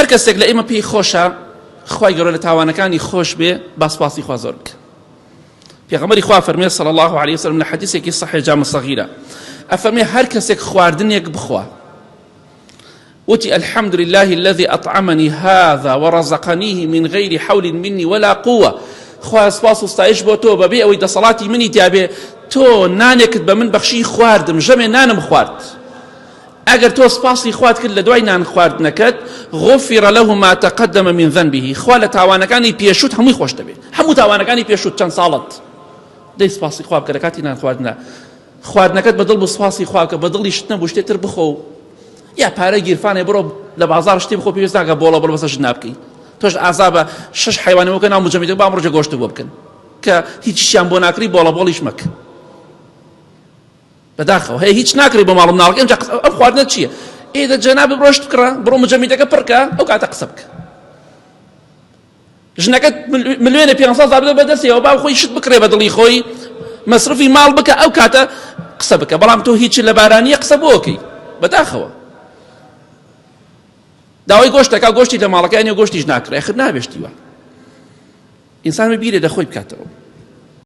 هەر کەسێک لە ئێمە پێی خۆشە خوای گەورە لە تاوانەکانی خۆش بێ با سوپاسی خوا زۆر بکە. پێغەمبەری خوا فەرمێ صلی الله عليه وسلم لە حەدیثێکی صحیح جامع صغیرە ئەفەرمێ هەر کەسێک خواردنێک بخوا وتي الحمد لله الذي أطعمني هذا ورزقنيه من غير حول مني ولا قوة، خوا سپاس و ستایش بۆ تۆ بەبێ ئەوەی دەسەڵاتی منی تیابێ تۆ نانێکت بە من بەخشی خواردم ژەمێ نانم خوارد. ئەگەر تۆ سپاسی خوارد کرد لە دوای نان خواردنەکەت غفر له ما تقدم من ذنبه، خوا لە تاوانەکانی پێشوت هەمووی خۆش دەبێت، هەموو تاوانەکانی پێشوت چەند ساڵت دەی سپاسی خوا بکە لە کاتی نان خواردنە. خواردنەکەت بەدڵ بۆ سپاسی خوا بکە، بەدڵی شت نەبوو شتێتر بخۆ، یا پارە گیرفانێ بڕۆ لە بازار شتێ بخۆ پێویست ناکە بۆڵە بڕۆ بەسەر ژن نابکەی. تۆش ئازا بە 6 حیوانەوەکە ناو مجەمیدەکە با ئەمڕۆژە گۆشت بۆ بکەن کە هیچیشیان بۆ ناکری بۆڵە بۆڵیش مەکە. بەداخەوە هەیە هیچ ناکری بۆ ماڵم ناڵەکە ئەمجا ئەم خواردنە چییە؟ ئێدە جەناب بڕۆشت بکڕە بڕۆ مجەمیدەکە پڕکە ئەو کاتە قسە بکە. ژنەکەت ملیۆنە 500,000 بدە بەدەستیەوە با خۆی شت بکڕێ بە دڵی خۆی مەسرفی ماڵ بکە ئەو کاتە قسە بکە، بەڵام تۆ هیچ لە بارانیە قسە بۆکەی. بەداخەوە داوای گۆشتەکە گۆشتی لە ماڵەکە یانێ گۆشتیش ناکرێ خر نابێشتی وە ئینسان ببیرێ دەخۆی بکاتەوە.